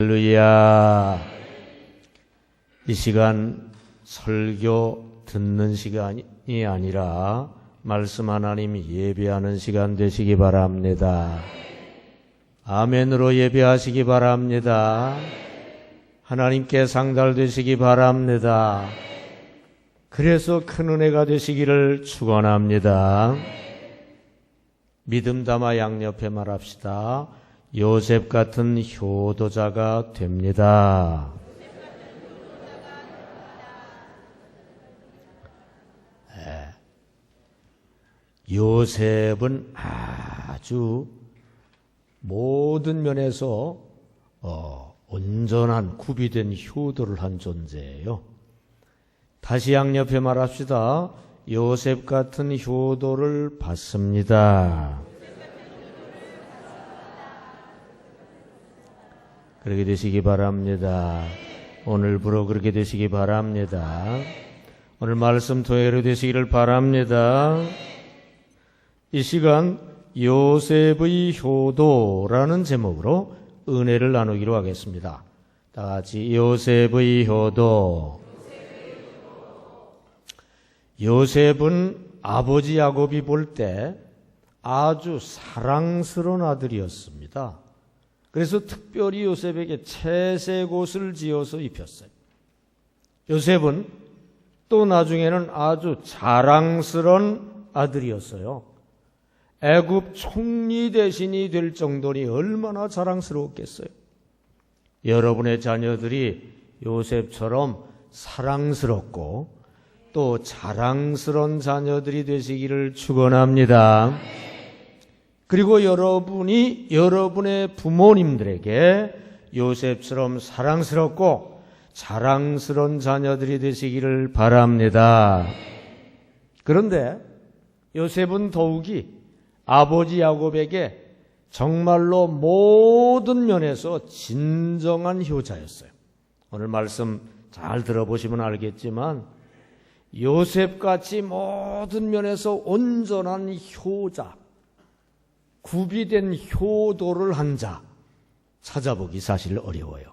할렐루야. 이 시간 설교 듣는 시간이 아니라 말씀 하나님 예배하는 시간 되시기 바랍니다. 아멘으로 예배하시기 바랍니다. 하나님께 상달되시기 바랍니다. 그래서 큰 은혜가 되시기를 축원합니다. 믿음 담아 양옆에 말합시다. 요셉 같은 효도자가 됩니다. 요셉은 아주 모든 면에서 온전한 구비된 효도를 한 존재예요. 다시 양옆에 말합시다. 요셉 같은 효도를 받습니다. 그렇게 되시기 바랍니다. 오늘부로 그렇게 되시기 바랍니다. 오늘 말씀 토해로 되시기를 바랍니다. 이 시간 요셉의 효도라는 제목으로 은혜를 나누기로 하겠습니다. 다 같이 요셉의 효도. 요셉은 아버지 야곱이 볼 때 아주 사랑스러운 아들이었습니다. 그래서 특별히 요셉에게 채색옷을 지어서 입혔어요. 요셉은 또 나중에는 아주 자랑스러운 아들이었어요. 애굽 총리 대신이 될 정도니 얼마나 자랑스러웠겠어요. 여러분의 자녀들이 요셉처럼 사랑스럽고 또 자랑스러운 자녀들이 되시기를 축원합니다. 그리고 여러분이 여러분의 부모님들에게 요셉처럼 사랑스럽고 자랑스러운 자녀들이 되시기를 바랍니다. 그런데 요셉은 더욱이 아버지 야곱에게 정말로 모든 면에서 진정한 효자였어요. 오늘 말씀 잘 들어보시면 알겠지만 요셉같이 모든 면에서 온전한 효자, 구비된 효도를 한 자 찾아보기 사실 어려워요.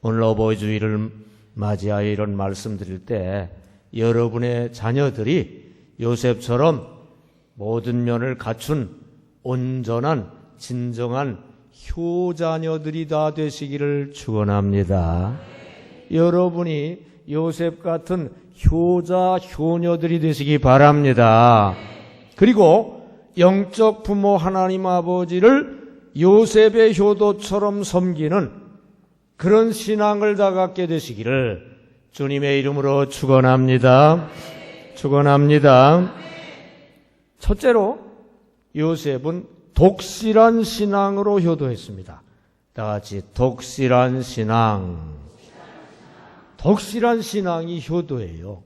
오늘 어버이 주일을 맞이하여 이런 말씀 드릴 때 여러분의 자녀들이 요셉처럼 모든 면을 갖춘 온전한 진정한 효자녀들이 다 되시기를 축원합니다. 여러분이 요셉 같은 효자 효녀들이 되시기 바랍니다. 그리고 영적 부모 하나님 아버지를 요셉의 효도처럼 섬기는 그런 신앙을 다 갖게 되시기를 주님의 이름으로 축원합니다. 축원합니다. 첫째로 요셉은 독실한 신앙으로 효도했습니다. 다 같이 독실한 신앙. 독실한 신앙이 효도예요.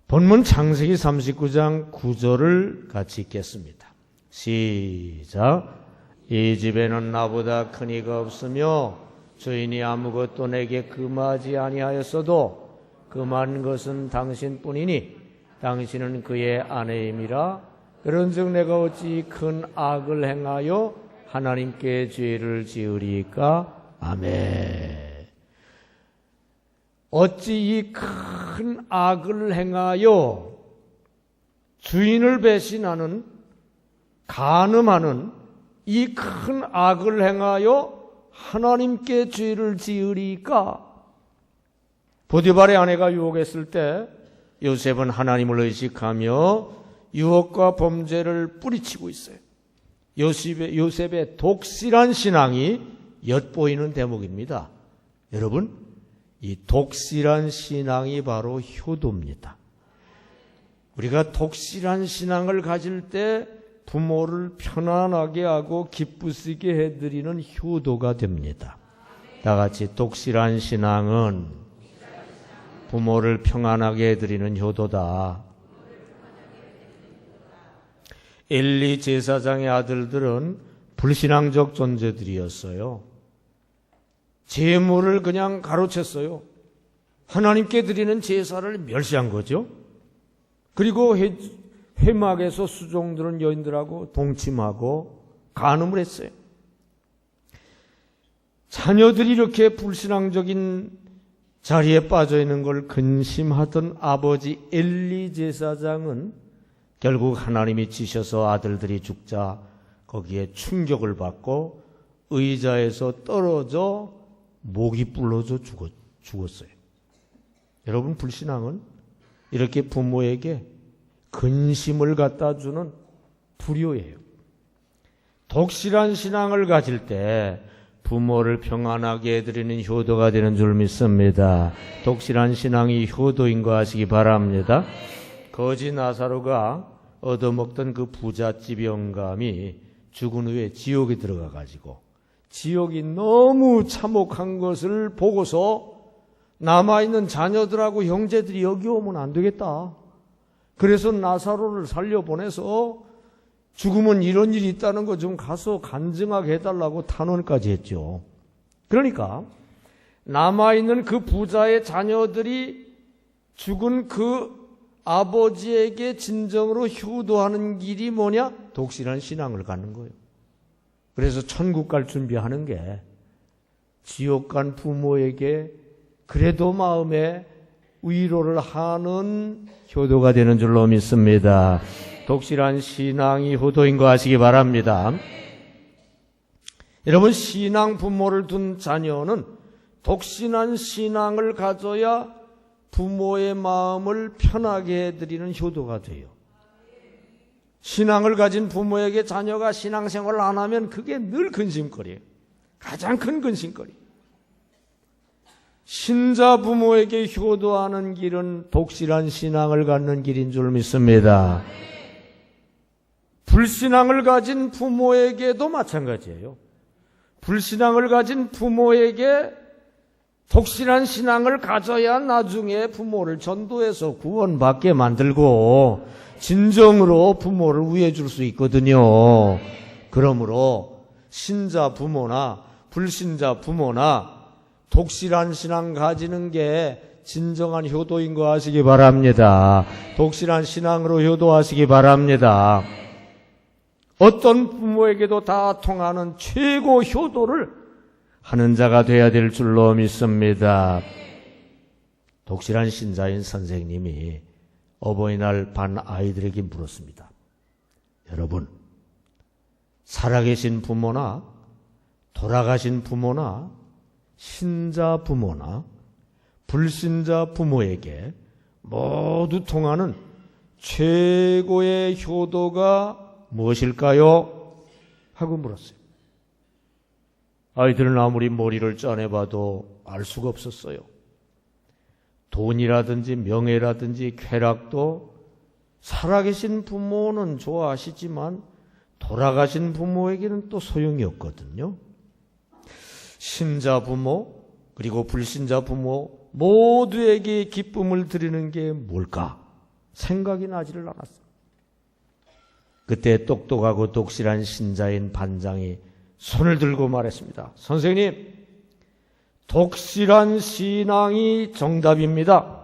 본문 창세기 39장 9절을 같이 읽겠습니다. 시작. 이 집에는 나보다 큰 이가 없으며 주인이 아무것도 내게 금하지 아니하였어도 금한 것은 당신뿐이니 당신은 그의 아내임이라. 그런즉 내가 어찌 큰 악을 행하여 하나님께 죄를 지으리까. 아멘. 어찌 이 큰 악을 행하여 주인을 배신하는 간음하는 이 큰 악을 행하여 하나님께 죄를 지으리까. 보디발의 아내가 유혹했을 때 요셉은 하나님을 의식하며 유혹과 범죄를 뿌리치고 있어요. 요셉의 독실한 신앙이 엿보이는 대목입니다. 여러분, 이 독실한 신앙이 바로 효도입니다. 우리가 독실한 신앙을 가질 때 부모를 편안하게 하고 기쁘시게 해드리는 효도가 됩니다. 다 같이 독실한 신앙은 부모를 평안하게 해드리는 효도다. 엘리 제사장의 아들들은 불신앙적 존재들이었어요. 제물을 그냥 가로챘어요. 하나님께 드리는 제사를 멸시한 거죠. 그리고 회막에서 수종들은 여인들하고 동침하고 간음을 했어요. 자녀들이 이렇게 불신앙적인 자리에 빠져 있는 걸 근심하던 아버지 엘리 제사장은 결국 하나님이 지셔서 아들들이 죽자 거기에 충격을 받고 의자에서 떨어져 목이 불러져 죽었어요. 여러분, 불신앙은 이렇게 부모에게 근심을 갖다 주는 불효예요. 독실한 신앙을 가질 때 부모를 평안하게 해드리는 효도가 되는 줄 믿습니다. 독실한 신앙이 효도인 거 아시기 바랍니다. 거지 나사로가 얻어먹던 그 부잣집 영감이 죽은 후에 지옥에 들어가 가지고 지옥이 너무 참혹한 것을 보고서 남아있는 자녀들하고 형제들이 여기 오면 안 되겠다. 그래서 나사로를 살려보내서 죽으면 이런 일이 있다는 거 좀 가서 간증하게 해달라고 탄원까지 했죠. 그러니까 남아있는 그 부자의 자녀들이 죽은 그 아버지에게 진정으로 효도하는 길이 뭐냐? 독실한 신앙을 갖는 거예요. 그래서 천국 갈 준비하는 게 지옥 간 부모에게 그래도 마음에 위로를 하는 효도가 되는 줄로 믿습니다. 독실한 신앙이 효도인 거 아시기 바랍니다. 여러분, 신앙 부모를 둔 자녀는 독실한 신앙을 가져야 부모의 마음을 편하게 해드리는 효도가 돼요. 신앙을 가진 부모에게 자녀가 신앙생활을 안 하면 그게 늘 근심거리예요. 가장 큰 근심거리. 신자 부모에게 효도하는 길은 독실한 신앙을 갖는 길인 줄 믿습니다. 불신앙을 가진 부모에게도 마찬가지예요. 불신앙을 가진 부모에게 독실한 신앙을 가져야 나중에 부모를 전도해서 구원받게 만들고 진정으로 부모를 위해 줄 수 있거든요. 그러므로 신자 부모나 불신자 부모나 독실한 신앙 가지는 게 진정한 효도인 거 아시기 바랍니다. 독실한 신앙으로 효도하시기 바랍니다. 어떤 부모에게도 다 통하는 최고 효도를 하는 자가 되어야 될 줄로 믿습니다. 독실한 신자인 선생님이 어버이날 반 아이들에게 물었습니다. 여러분, 살아계신 부모나 돌아가신 부모나 신자 부모나 불신자 부모에게 모두 통하는 최고의 효도가 무엇일까요? 하고 물었어요. 아이들은 아무리 머리를 짜내봐도 알 수가 없었어요. 돈이라든지 명예라든지 쾌락도 살아계신 부모는 좋아하시지만 돌아가신 부모에게는 또 소용이 없거든요. 신자 부모 그리고 불신자 부모 모두에게 기쁨을 드리는 게 뭘까? 생각이 나지를 않았어요. 그때 똑똑하고 독실한 신자인 반장이 손을 들고 말했습니다. 선생님, 독실한 신앙이 정답입니다.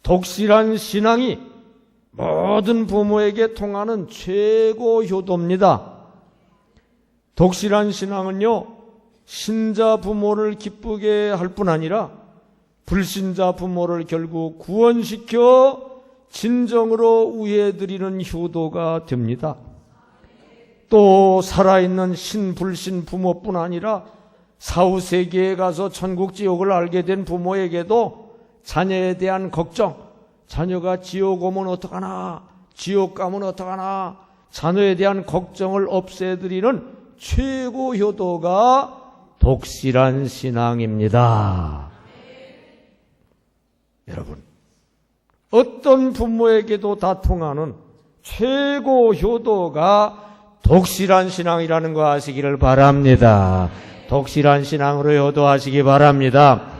독실한 신앙이 모든 부모에게 통하는 최고 효도입니다. 독실한 신앙은요, 신자 부모를 기쁘게 할 뿐 아니라 불신자 부모를 결국 구원시켜 진정으로 위해드리는 효도가 됩니다. 또 살아있는 신불신 부모뿐 아니라 사후세계에 가서 천국 지옥을 알게 된 부모에게도 자녀에 대한 걱정, 자녀가 지옥 오면 어떡하나, 지옥 가면 어떡하나, 자녀에 대한 걱정을 없애드리는 최고 효도가 독실한 신앙입니다. 여러분, 어떤 부모에게도 다 통하는 최고 효도가 독실한 신앙이라는 거 아시기를 바랍니다. 독실한 신앙으로 효도하시기 바랍니다.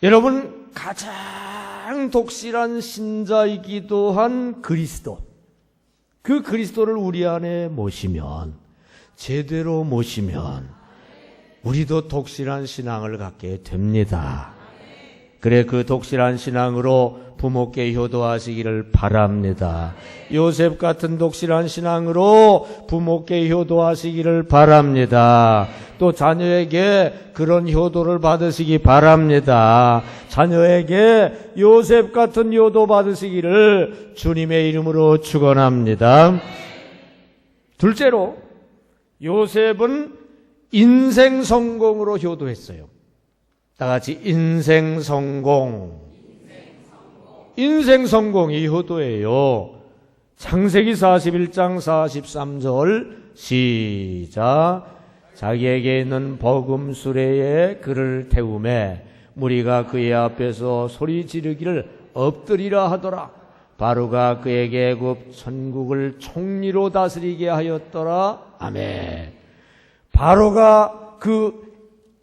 여러분, 가장 독실한 신자이기도 한 그리스도, 그 그리스도를 우리 안에 모시면, 제대로 모시면 우리도 독실한 신앙을 갖게 됩니다. 그래, 그 독실한 신앙으로 부모께 효도하시기를 바랍니다. 요셉 같은 독실한 신앙으로 부모께 효도하시기를 바랍니다. 또 자녀에게 그런 효도를 받으시기 바랍니다. 자녀에게 요셉 같은 효도 받으시기를 주님의 이름으로 축원합니다. 둘째로, 요셉은 인생 성공으로 효도했어요. 다 같이 인생 성공. 인생 성공이 효도예요. 창세기 41장 43절 시작. 자기에게 있는 버금 수레에 그를 태우매 무리가 그의 앞에서 소리 지르기를 엎드리라 하더라. 바로가 그에게 애굽 전국을 총리로 다스리게 하였더라. 아멘. 바로가 그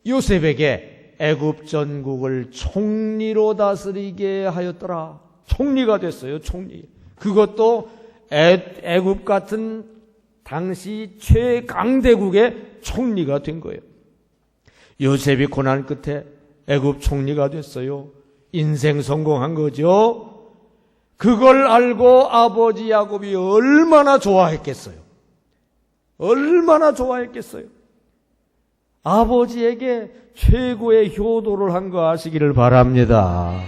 요셉에게 애굽 전국을 총리로 다스리게 하였더라. 총리가 됐어요. 총리. 그것도 애굽 같은 당시 최강대국의 총리가 된 거예요. 요셉이 고난 끝에 애굽 총리가 됐어요. 인생 성공한 거죠. 그걸 알고 아버지 야곱이 얼마나 좋아했겠어요. 얼마나 좋아했겠어요. 아버지에게 최고의 효도를 한 거 아시기를 바랍니다.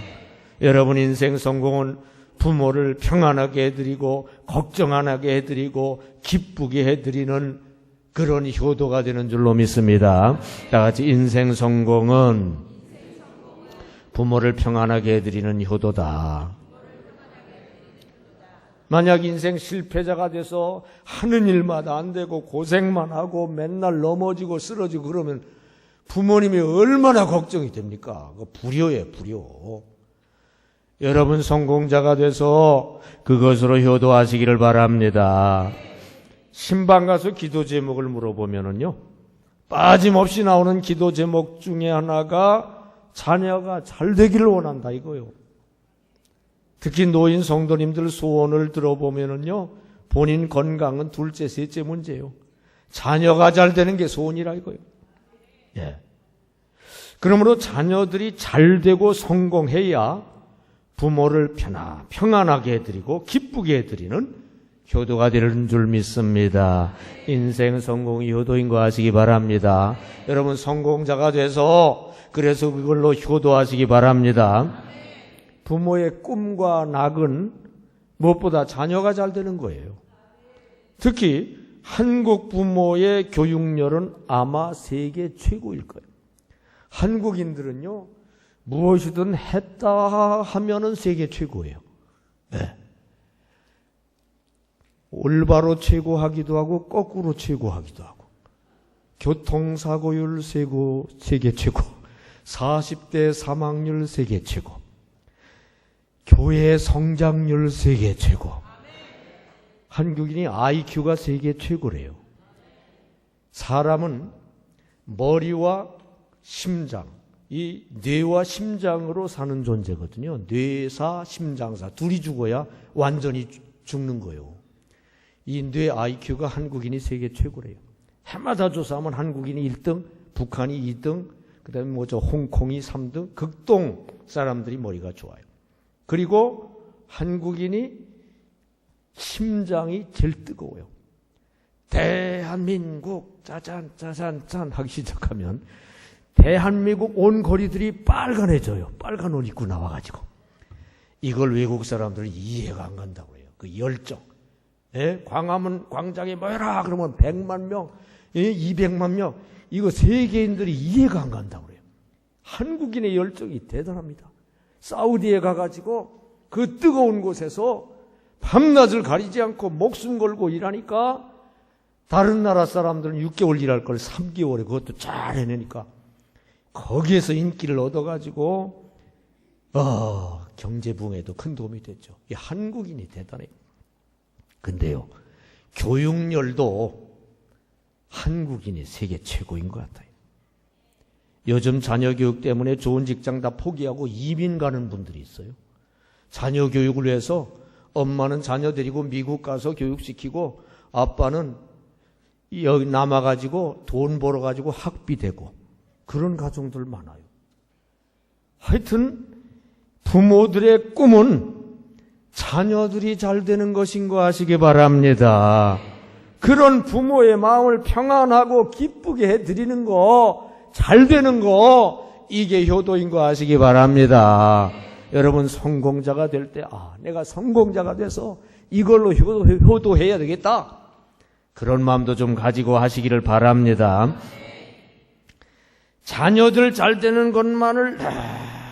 여러분, 인생 성공은 부모를 평안하게 해드리고 걱정 안 하게 해드리고 기쁘게 해드리는 그런 효도가 되는 줄로 믿습니다. 다 같이 인생 성공은 부모를 평안하게 해드리는 효도다. 만약 인생 실패자가 돼서 하는 일마다 안 되고 고생만 하고 맨날 넘어지고 쓰러지고 그러면 부모님이 얼마나 걱정이 됩니까? 불효예요, 불효. 여러분 성공자가 돼서 그것으로 효도하시기를 바랍니다. 신방 가서 기도 제목을 물어보면은요, 빠짐없이 나오는 기도 제목 중에 하나가 자녀가 잘 되기를 원한다 이거요. 특히 노인 성도님들 소원을 들어보면은요, 본인 건강은 둘째, 셋째 문제예요. 자녀가 잘 되는 게 소원이라 이거요. 예. 그러므로 자녀들이 잘 되고 성공해야 부모를 평안하게 해드리고 기쁘게 해드리는 효도가 되는 줄 믿습니다. 인생 성공이 효도인 거 아시기 바랍니다. 여러분 성공자가 돼서 그래서 그걸로 효도하시기 바랍니다. 부모의 꿈과 낙은 무엇보다 자녀가 잘 되는 거예요. 특히 한국 부모의 교육열은 아마 세계 최고일 거예요. 한국인들은요, 무엇이든 했다 하면은 세계 최고예요. 네. 올바로 최고하기도 하고 거꾸로 최고하기도 하고, 교통사고율 세계 최고, 40대 사망률 세계 최고, 교회 성장률 세계 최고. 한국인이 IQ가 세계 최고래요. 사람은 머리와 심장, 이 뇌와 심장으로 사는 존재거든요. 뇌사, 심장사 둘이 죽어야 완전히 죽는 거예요. 이 뇌 IQ가 한국인이 세계 최고래요. 해마다 조사하면 한국인이 1등, 북한이 2등, 그다음에 홍콩이 3등, 극동 사람들이 머리가 좋아요. 그리고 한국인이 심장이 제일 뜨거워요. 대한민국 짜잔 하기 시작하면 대한민국 온 거리들이 빨간해져요. 빨간 옷 입고 나와가지고. 이걸 외국 사람들은 이해가 안 간다고 해요. 그 열정. 예? 광화문 광장에 모여라 그러면 100만 명, 200만 명. 이거 세계인들이 이해가 안 간다고 해요. 한국인의 열정이 대단합니다. 사우디에 가가지고 그 뜨거운 곳에서 밤낮을 가리지 않고 목숨 걸고 일하니까 다른 나라 사람들은 6개월 일할 걸 3개월에 그것도 잘 해내니까 거기에서 인기를 얻어가지고 경제부흥에도 큰 도움이 됐죠. 이 한국인이 대단해요. 근데요, 교육열도 한국인이 세계 최고인 것 같아요. 요즘 자녀 교육 때문에 좋은 직장 다 포기하고 이민 가는 분들이 있어요. 자녀 교육을 위해서 엄마는 자녀 데리고 미국 가서 교육시키고 아빠는 여기 남아가지고 돈 벌어가지고 학비 대고 그런 가정들 많아요. 하여튼 부모들의 꿈은 자녀들이 잘 되는 것인 거 아시기 바랍니다. 그런 부모의 마음을 평안하고 기쁘게 해드리는 거, 잘 되는 거, 이게 효도인 거 아시기 바랍니다. 여러분 성공자가 될 때 내가 성공자가 돼서 이걸로 효도해야 되겠다. 그런 마음도 좀 가지고 하시기를 바랍니다. 자녀들 잘 되는 것만을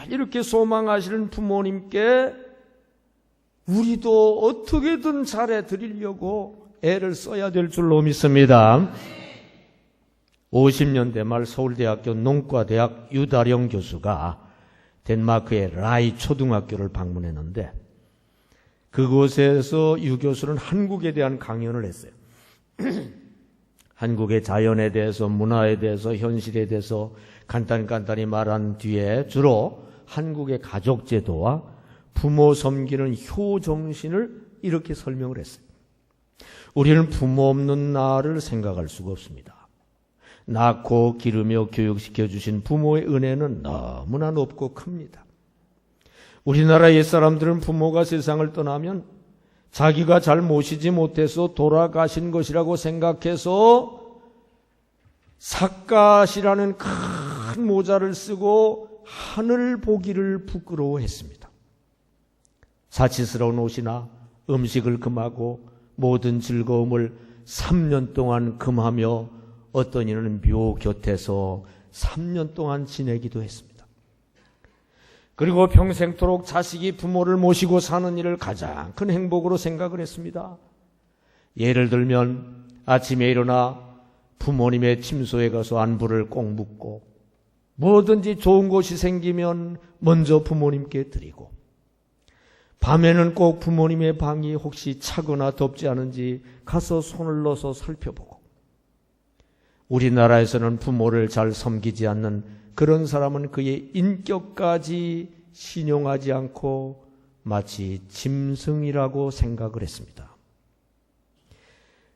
이렇게 소망하시는 부모님께 우리도 어떻게든 잘해 드리려고 애를 써야 될 줄로 믿습니다. 50년대 말 서울대학교 농과대학 유다령 교수가 덴마크의 라이 초등학교를 방문했는데 그곳에서 유 교수는 한국에 대한 강연을 했어요. 한국의 자연에 대해서, 문화에 대해서, 현실에 대해서 간단히 말한 뒤에 주로 한국의 가족제도와 부모 섬기는 효정신을 이렇게 설명을 했어요. 우리는 부모 없는 나를 생각할 수가 없습니다. 낳고 기르며 교육시켜 주신 부모의 은혜는 너무나 높고 큽니다. 우리나라 옛사람들은 부모가 세상을 떠나면 자기가 잘 모시지 못해서 돌아가신 것이라고 생각해서 삿갓이라는 큰 모자를 쓰고 하늘 보기를 부끄러워했습니다. 사치스러운 옷이나 음식을 금하고 모든 즐거움을 3년 동안 금하며 어떤 이는 묘 곁에서 3년 동안 지내기도 했습니다. 그리고 평생토록 자식이 부모를 모시고 사는 일을 가장 큰 행복으로 생각을 했습니다. 예를 들면 아침에 일어나 부모님의 침소에 가서 안부를 꼭 묻고 뭐든지 좋은 것이 생기면 먼저 부모님께 드리고 밤에는 꼭 부모님의 방이 혹시 차거나 덥지 않은지 가서 손을 넣어서 살펴보고 우리나라에서는 부모를 잘 섬기지 않는 그런 사람은 그의 인격까지 신용하지 않고 마치 짐승이라고 생각을 했습니다.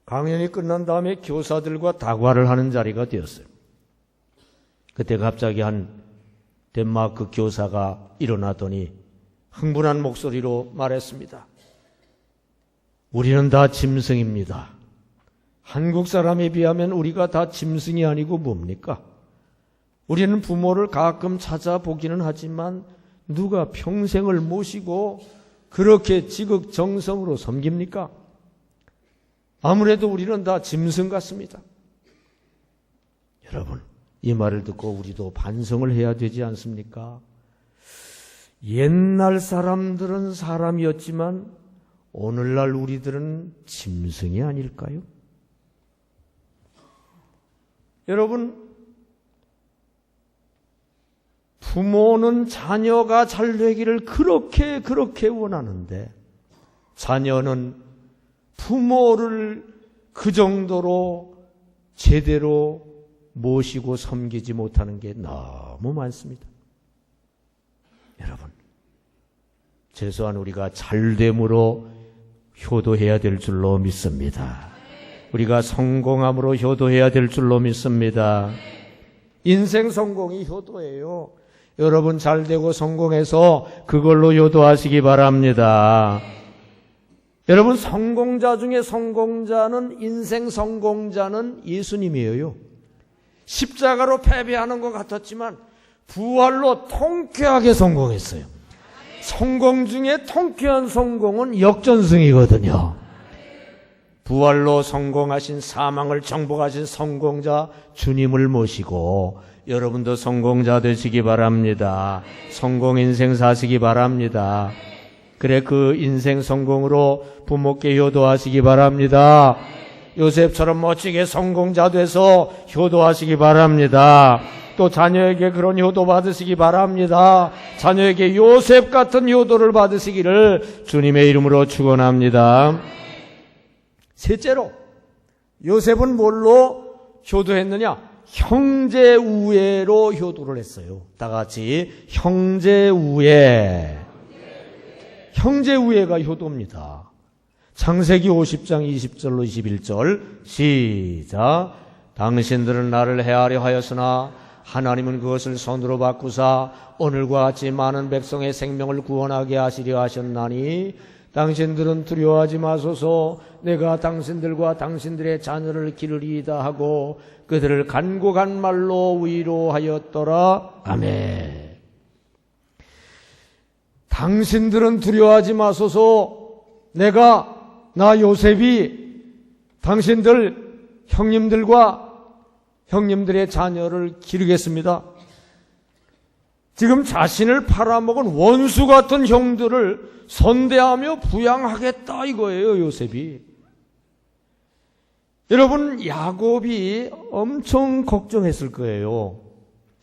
강연이 끝난 다음에 교사들과 다과를 하는 자리가 되었어요. 그때 갑자기 한 덴마크 교사가 일어나더니 흥분한 목소리로 말했습니다. 우리는 다 짐승입니다. 한국 사람에 비하면 우리가 다 짐승이 아니고 뭡니까? 우리는 부모를 가끔 찾아보기는 하지만 누가 평생을 모시고 그렇게 지극정성으로 섬깁니까? 아무래도 우리는 다 짐승 같습니다. 여러분, 이 말을 듣고 우리도 반성을 해야 되지 않습니까? 옛날 사람들은 사람이었지만 오늘날 우리들은 짐승이 아닐까요? 여러분, 부모는 자녀가 잘 되기를 그렇게 원하는데 자녀는 부모를 그 정도로 제대로 모시고 섬기지 못하는 게 너무 많습니다. 여러분, 최소한 우리가 잘됨으로 효도해야 될 줄로 믿습니다. 우리가 성공함으로 효도해야 될 줄로 믿습니다. 인생 성공이 효도예요. 여러분 잘되고 성공해서 그걸로 효도하시기 바랍니다. 여러분 성공자 중에 성공자는 인생 성공자는 예수님이에요. 십자가로 패배하는 것 같았지만 부활로 통쾌하게 성공했어요. 성공 중에 통쾌한 성공은 역전승이거든요. 부활로 성공하신 사망을 정복하신 성공자 주님을 모시고 여러분도 성공자 되시기 바랍니다. 성공 인생 사시기 바랍니다. 그래 그 인생 성공으로 부모께 효도하시기 바랍니다. 요셉처럼 멋지게 성공자 돼서 효도하시기 바랍니다. 또 자녀에게 그런 효도 받으시기 바랍니다. 자녀에게 요셉 같은 효도를 받으시기를 주님의 이름으로 축원합니다. 셋째로 요셉은 뭘로 효도했느냐? 형제 우애로 효도를 했어요. 다 같이 형제 우애. 형제 우애가 효도입니다. 창세기 50장 20절로 21절 시작. 당신들은 나를 해하려 하였으나 하나님은 그것을 손으로 바꾸사 오늘과 같이 많은 백성의 생명을 구원하게 하시려 하셨나니 당신들은 두려워하지 마소서. 내가 당신들과 당신들의 자녀를 기르리이다 하고 그들을 간곡한 말로 위로하였더라. 아멘. 당신들은 두려워하지 마소서. 나 요셉이 당신들 형님들과 형님들의 자녀를 기르겠습니다. 지금 자신을 팔아먹은 원수 같은 형들을 선대하며 부양하겠다 이거예요, 요셉이. 여러분, 야곱이 엄청 걱정했을 거예요.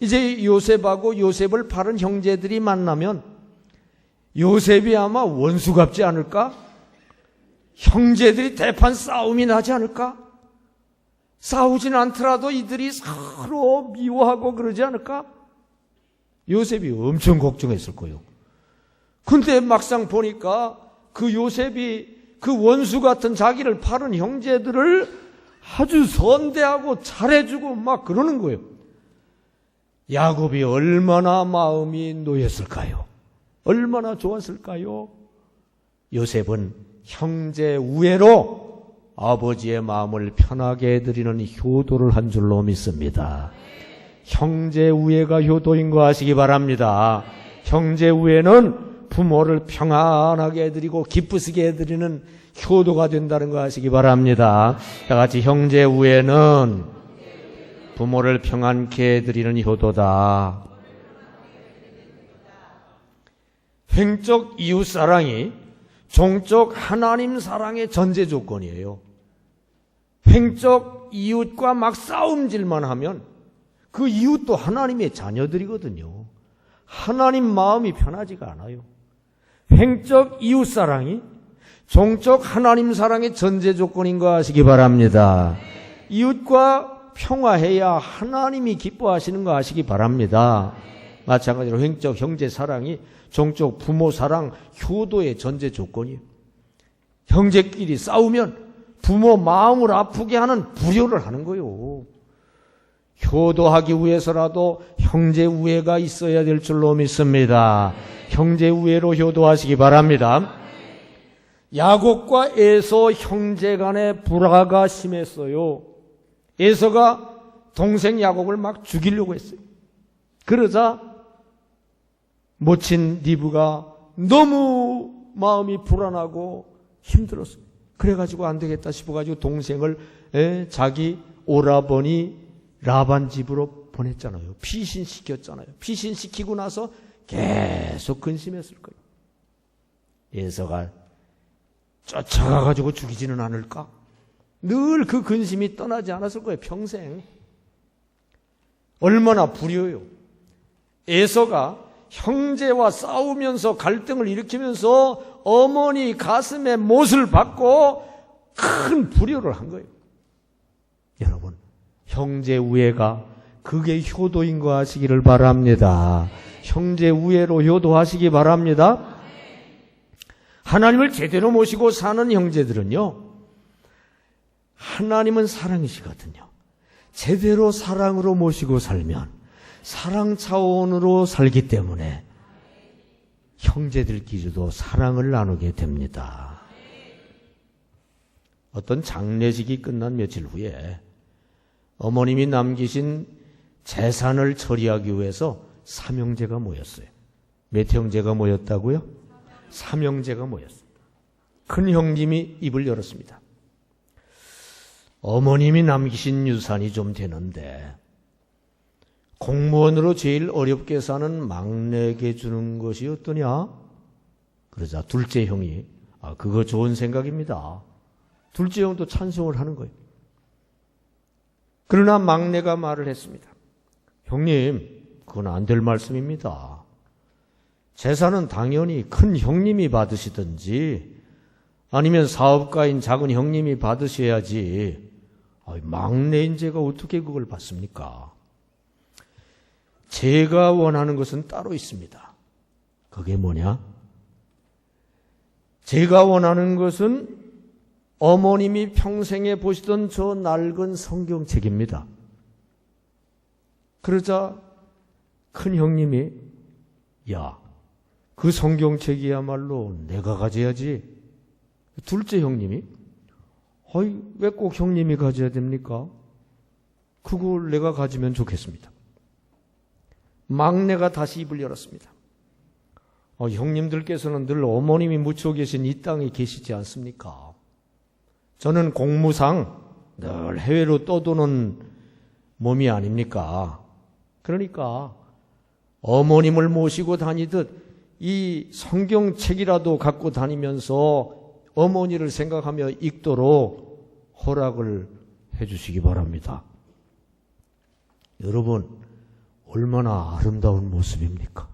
이제 요셉하고 요셉을 팔은 형제들이 만나면 요셉이 아마 원수 같지 않을까? 형제들이 대판 싸움이 나지 않을까? 싸우진 않더라도 이들이 서로 미워하고 그러지 않을까? 요셉이 엄청 걱정했을 거예요. 근데 막상 보니까 그 요셉이 그 원수 같은 자기를 팔은 형제들을 아주 선대하고 잘해주고 막 그러는 거예요. 야곱이 얼마나 마음이 놓였을까요? 얼마나 좋았을까요? 요셉은 형제 우애로 아버지의 마음을 편하게 해드리는 효도를 한 줄로 믿습니다. 형제 우애가 효도인 거 아시기 바랍니다. 형제 우애는 부모를 평안하게 해드리고 기쁘시게 해드리는 효도가 된다는 거 아시기 바랍니다. 다 같이 형제 우애는 부모를 평안케 해드리는 효도다. 횡적 이웃사랑이 종적 하나님 사랑의 전제 조건이에요. 횡적 이웃과 막 싸움질만 하면 그 이웃도 하나님의 자녀들이거든요. 하나님 마음이 편하지가 않아요. 횡적 이웃사랑이 종적 하나님 사랑의 전제 조건인 거 아시기 바랍니다. 이웃과 평화해야 하나님이 기뻐하시는 거 아시기 바랍니다. 마찬가지로 횡적 형제 사랑이 종적 부모 사랑, 효도의 전제 조건이에요. 형제끼리 싸우면 부모 마음을 아프게 하는 불효를 하는 거예요. 효도하기 위해서라도 형제 우애가 있어야 될 줄로 믿습니다. 형제 우애로 효도하시기 바랍니다. 야곱과 에서 형제 간의 불화가 심했어요. 에서가 동생 야곱을 막 죽이려고 했어요. 그러자 모친 리브가 너무 마음이 불안하고 힘들었어요. 그래가지고 안 되겠다 싶어가지고 동생을 자기 오라버니 라반 집으로 보냈잖아요. 피신시켰잖아요. 피신시키고 나서 계속 근심했을 거예요. 에서가 쫓아가가지고 죽이지는 않을까? 늘 그 근심이 떠나지 않았을 거예요. 평생. 얼마나 불효요. 에서가 형제와 싸우면서 갈등을 일으키면서 어머니 가슴에 못을 박고 큰 불효를 한 거예요. 여러분, 형제 우애가 그게 효도인 거 아시기를 바랍니다. 형제 우애로 효도하시기 바랍니다. 하나님을 제대로 모시고 사는 형제들은요, 하나님은 사랑이시거든요. 제대로 사랑으로 모시고 살면 사랑 차원으로 살기 때문에 형제들끼리도 사랑을 나누게 됩니다. 어떤 장례식이 끝난 며칠 후에 어머님이 남기신 재산을 처리하기 위해서 삼형제가 모였어요. 몇 형제가 모였다고요? 삼형제가 모였어요. 큰 형님이 입을 열었습니다. 어머님이 남기신 유산이 좀 되는데 공무원으로 제일 어렵게 사는 막내에게 주는 것이 어떠냐? 그러자 둘째 형이 그거 좋은 생각입니다. 둘째 형도 찬성을 하는 거예요. 그러나 막내가 말을 했습니다. 형님, 그건 안 될 말씀입니다. 재산은 당연히 큰 형님이 받으시든지 아니면 사업가인 작은 형님이 받으셔야지 막내인 제가 어떻게 그걸 받습니까? 제가 원하는 것은 따로 있습니다. 그게 뭐냐? 제가 원하는 것은 어머님이 평생에 보시던 저 낡은 성경책입니다. 그러자 큰 형님이 야, 그 성경책이야말로 내가 가져야지. 둘째 형님이 왜 꼭 형님이 가져야 됩니까? 그걸 내가 가지면 좋겠습니다. 막내가 다시 입을 열었습니다. 형님들께서는 늘 어머님이 묻혀 계신 이 땅에 계시지 않습니까? 저는 공무상 늘 해외로 떠도는 몸이 아닙니까? 그러니까 어머님을 모시고 다니듯 이 성경책이라도 갖고 다니면서 어머니를 생각하며 읽도록 허락을 해주시기 바랍니다. 여러분, 얼마나 아름다운 모습입니까?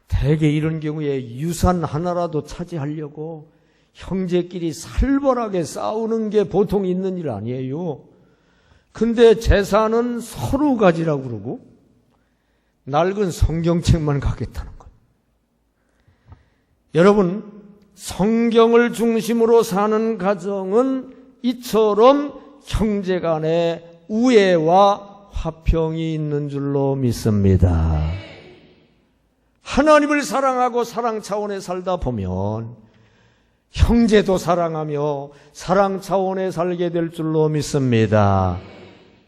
대개 이런 경우에 유산 하나라도 차지하려고 형제끼리 살벌하게 싸우는 게 보통 있는 일 아니에요. 근데 재산은 서로 가지라고 그러고 낡은 성경책만 갖겠다는 거예요. 여러분, 성경을 중심으로 사는 가정은 이처럼 형제간의 우애와 화평이 있는 줄로 믿습니다. 하나님을 사랑하고 사랑 차원에 살다 보면 형제도 사랑하며 사랑 차원에 살게 될 줄로 믿습니다.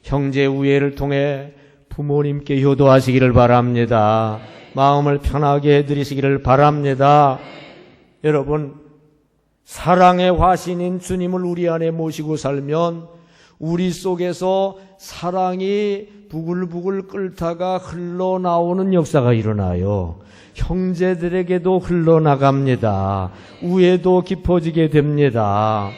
형제 우애를 통해 부모님께 효도하시기를 바랍니다. 마음을 편하게 해드리시기를 바랍니다. 여러분, 사랑의 화신인 주님을 우리 안에 모시고 살면 우리 속에서 사랑이 부글부글 끓다가 흘러나오는 역사가 일어나요. 형제들에게도 흘러나갑니다. 우애도 깊어지게 됩니다.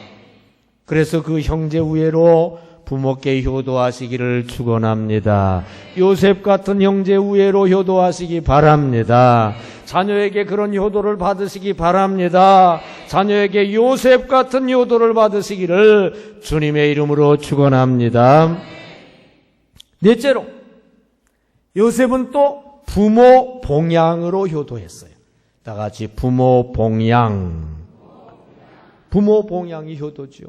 그래서 그 형제 우애로 부모께 효도하시기를 축원합니다. 요셉 같은 형제 우애로 효도하시기 바랍니다. 자녀에게 그런 효도를 받으시기 바랍니다. 자녀에게 요셉 같은 효도를 받으시기를 주님의 이름으로 축원합니다. 넷째로, 요셉은 또 부모 봉양으로 효도했어요. 다 같이 부모 봉양. 부모 봉양이 효도지요.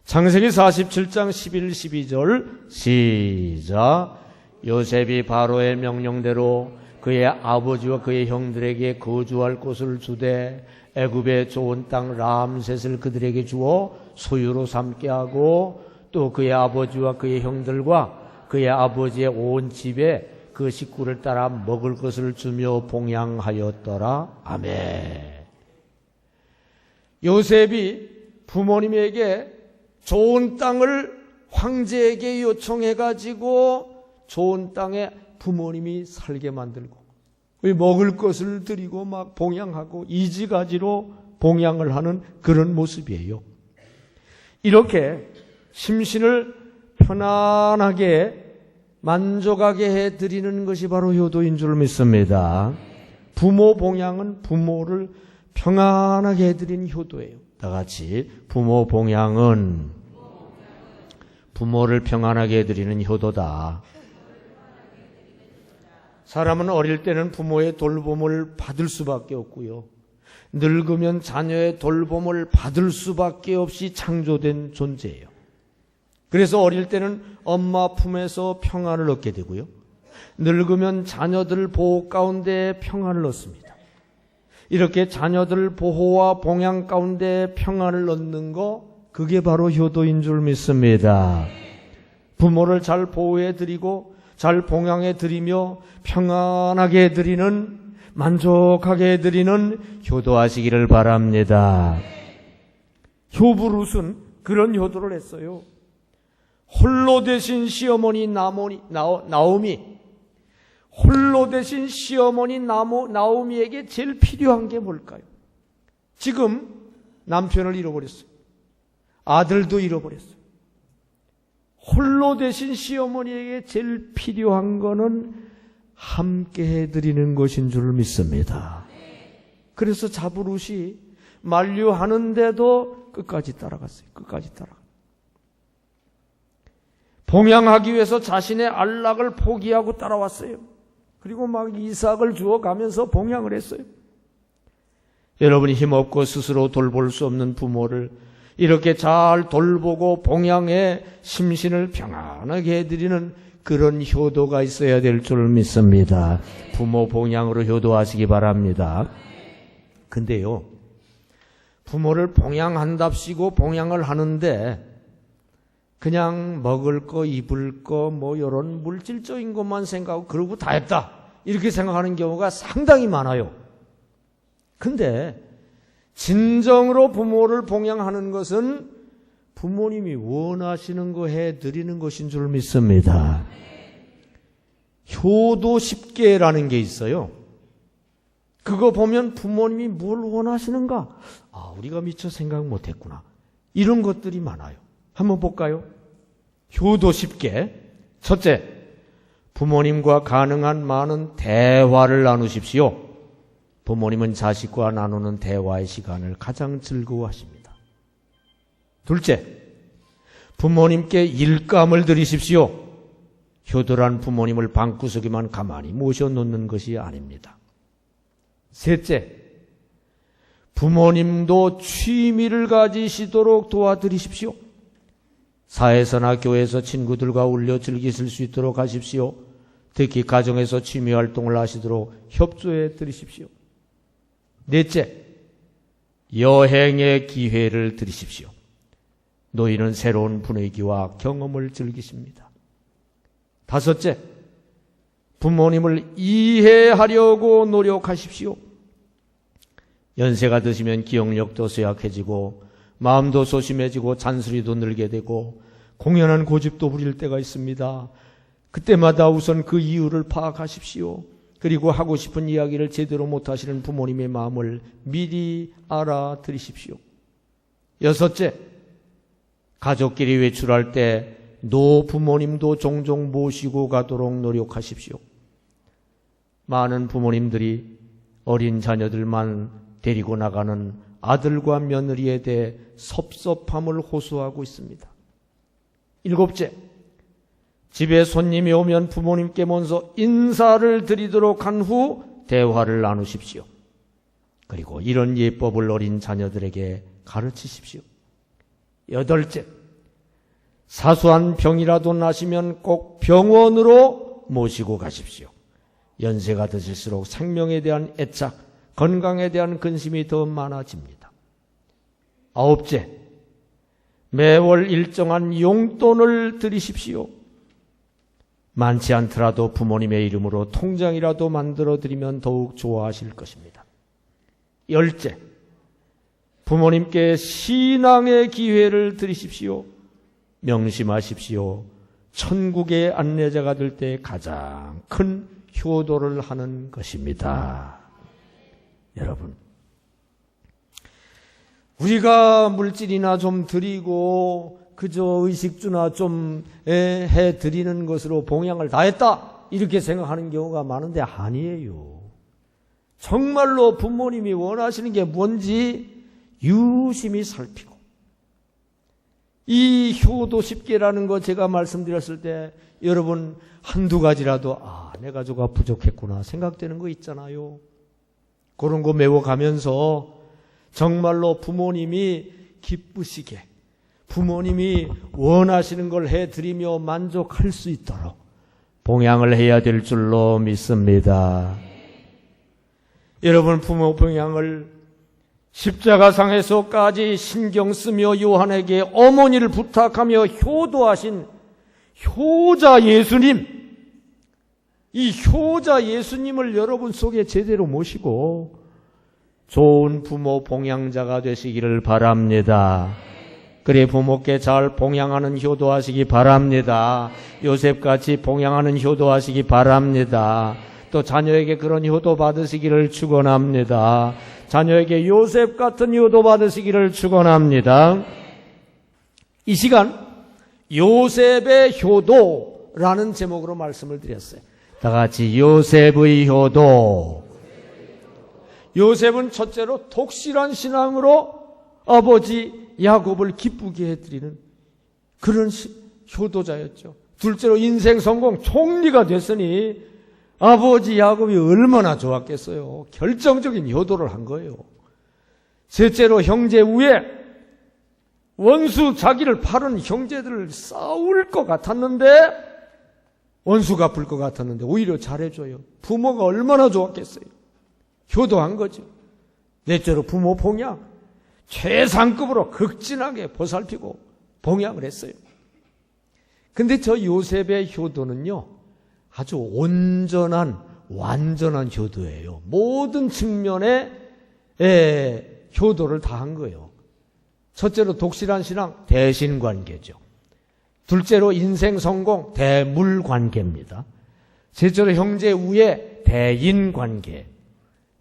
창세기 47장 11, 12절 시작. 요셉이 바로의 명령대로 그의 아버지와 그의 형들에게 거주할 곳을 주되 애굽의 좋은 땅 람셋을 그들에게 주어 소유로 삼게 하고 또 그의 아버지와 그의 형들과 그의 아버지의 온 집에 그 식구를 따라 먹을 것을 주며 봉양하였더라. 아멘. 요셉이 부모님에게 좋은 땅을 황제에게 요청해가지고 좋은 땅에 부모님이 살게 만들고 먹을 것을 드리고 막 봉양하고 이지가지로 봉양을 하는 그런 모습이에요. 이렇게 심신을 편안하게 만족하게 해드리는 것이 바로 효도인 줄 믿습니다. 부모 봉양은 부모를 평안하게 해드리는 효도예요. 다 같이 부모 봉양은 부모를 평안하게 해드리는 효도다. 사람은 어릴 때는 부모의 돌봄을 받을 수밖에 없고요. 늙으면 자녀의 돌봄을 받을 수밖에 없이 창조된 존재예요. 그래서 어릴 때는 엄마 품에서 평안을 얻게 되고요. 늙으면 자녀들 보호 가운데 평안을 얻습니다. 이렇게 자녀들 보호와 봉양 가운데 평안을 얻는 거, 그게 바로 효도인 줄 믿습니다. 부모를 잘 보호해드리고 잘 봉양해드리며 평안하게 해드리는, 만족하게 해드리는 효도하시기를 바랍니다. 효부룻은 그런 효도를 했어요. 홀로 되신 시어머니 나오미, 홀로 되신 시어머니 나오미에게 제일 필요한 게 뭘까요? 지금 남편을 잃어버렸어요. 아들도 잃어버렸어요. 홀로 되신 시어머니에게 제일 필요한 거는 함께 해드리는 것인 줄 믿습니다. 그래서 자부룻이 만류하는데도 끝까지 따라갔어요. 끝까지 따라갔어요. 봉양하기 위해서 자신의 안락을 포기하고 따라왔어요. 그리고 막 이삭을 주어가면서 봉양을 했어요. 여러분이 힘없고 스스로 돌볼 수 없는 부모를 이렇게 잘 돌보고 봉양해 심신을 평안하게 해드리는 그런 효도가 있어야 될 줄 믿습니다. 부모 봉양으로 효도하시기 바랍니다. 근데요, 부모를 봉양한답시고 봉양을 하는데 그냥 먹을 거, 입을 거, 뭐 이런 물질적인 것만 생각하고 그러고 다 했다, 이렇게 생각하는 경우가 상당히 많아요. 근데 진정으로 부모를 봉양하는 것은 부모님이 원하시는 거 해드리는 것인 줄 믿습니다. 효도 10개라는 게 있어요. 그거 보면 부모님이 뭘 원하시는가? 아, 우리가 미처 생각 못했구나. 이런 것들이 많아요. 한번 볼까요? 효도 10개. 첫째, 부모님과 가능한 많은 대화를 나누십시오. 부모님은 자식과 나누는 대화의 시간을 가장 즐거워하십니다. 둘째, 부모님께 일감을 드리십시오. 효도란 부모님을 방구석에만 가만히 모셔놓는 것이 아닙니다. 셋째, 부모님도 취미를 가지시도록 도와드리십시오. 사회에서나 교회에서 친구들과 어울려 즐기실 수 있도록 하십시오. 특히 가정에서 취미 활동을 하시도록 협조해 드리십시오. 넷째, 여행의 기회를 드리십시오. 노인은 새로운 분위기와 경험을 즐기십니다. 다섯째, 부모님을 이해하려고 노력하십시오. 연세가 드시면 기억력도 쇠약해지고 마음도 소심해지고 잔소리도 늘게 되고 공연한 고집도 부릴 때가 있습니다. 그때마다 우선 그 이유를 파악하십시오. 그리고 하고 싶은 이야기를 제대로 못하시는 부모님의 마음을 미리 알아들으십시오. 여섯째, 가족끼리 외출할 때 노부모님도 종종 모시고 가도록 노력하십시오. 많은 부모님들이 어린 자녀들만 데리고 나가는 아들과 며느리에 대해 섭섭함을 호소하고 있습니다. 일곱째, 집에 손님이 오면 부모님께 먼저 인사를 드리도록 한 후 대화를 나누십시오. 그리고 이런 예법을 어린 자녀들에게 가르치십시오. 여덟째, 사소한 병이라도 나시면 꼭 병원으로 모시고 가십시오. 연세가 드실수록 생명에 대한 애착, 건강에 대한 근심이 더 많아집니다. 아홉째, 매월 일정한 용돈을 드리십시오. 많지 않더라도 부모님의 이름으로 통장이라도 만들어드리면 더욱 좋아하실 것입니다. 열째, 부모님께 신앙의 기회를 드리십시오. 명심하십시오. 천국의 안내자가 될 때 가장 큰 효도를 하는 것입니다. 여러분, 우리가 물질이나 좀 드리고 그저 의식주나 좀 해드리는 것으로 봉양을 다 했다, 이렇게 생각하는 경우가 많은데 아니에요. 정말로 부모님이 원하시는 게 뭔지 유심히 살피고, 이 효도 10개라는 거 제가 말씀드렸을 때 여러분 한두 가지라도 내 가족가 부족했구나 생각되는 거 있잖아요. 그런 거 메워가면서 정말로 부모님이 기쁘시게, 부모님이 원하시는 걸 해드리며 만족할 수 있도록 봉양을 해야 될 줄로 믿습니다. 여러분, 부모 봉양을 십자가상에서까지 신경 쓰며 요한에게 어머니를 부탁하며 효도하신 효자 예수님, 이 효자 예수님을 여러분 속에 제대로 모시고 좋은 부모 봉양자가 되시기를 바랍니다. 그래 부모께 잘 봉양하는 효도하시기 바랍니다. 요셉같이 봉양하는 효도하시기 바랍니다. 또 자녀에게 그런 효도 받으시기를 축원합니다. 자녀에게 요셉 같은 효도 받으시기를 축원합니다. 이 시간 요셉의 효도라는 제목으로 말씀을 드렸어요. 다 같이 요셉의 효도. 요셉은 첫째로 독실한 신앙으로 아버지 야곱을 기쁘게 해드리는 그런 효도자였죠. 둘째로 인생 성공, 총리가 됐으니 아버지 야곱이 얼마나 좋았겠어요. 결정적인 효도를 한 거예요. 셋째로 형제 위에 원수 자기를 파는 형제들을 싸울 것 같았는데 원수 갚을 것 같았는데 오히려 잘해줘요. 부모가 얼마나 좋았겠어요. 효도한 거죠. 넷째로 부모 봉양. 최상급으로 극진하게 보살피고 봉양을 했어요. 근데 저 요셉의 효도는요, 아주 온전한, 완전한 효도예요. 모든 측면에 효도를 다 한 거예요. 첫째로 독실한 신앙, 대신관계죠. 둘째로 인생 성공, 대물관계입니다. 셋째로 형제 우애, 대인관계.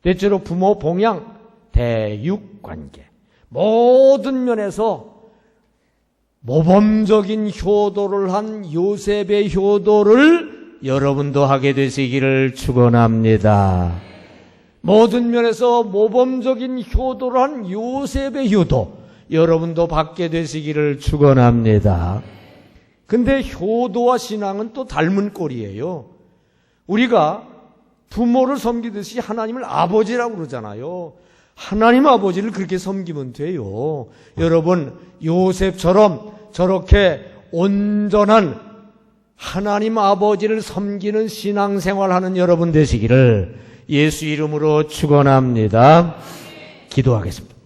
넷째로 부모 봉양, 대육관계. 모든 면에서 모범적인 효도를 한 요셉의 효도를 여러분도 하게 되시기를 축원합니다. 모든 면에서 모범적인 효도를 한 요셉의 효도 여러분도 받게 되시기를 축원합니다. 근데 효도와 신앙은 또 닮은 꼴이에요. 우리가 부모를 섬기듯이 하나님을 아버지라고 그러잖아요. 하나님 아버지를 그렇게 섬기면 돼요. 여러분, 요셉처럼 저렇게 온전한 하나님 아버지를 섬기는 신앙생활하는 여러분 되시기를 예수 이름으로 축원합니다. 기도하겠습니다.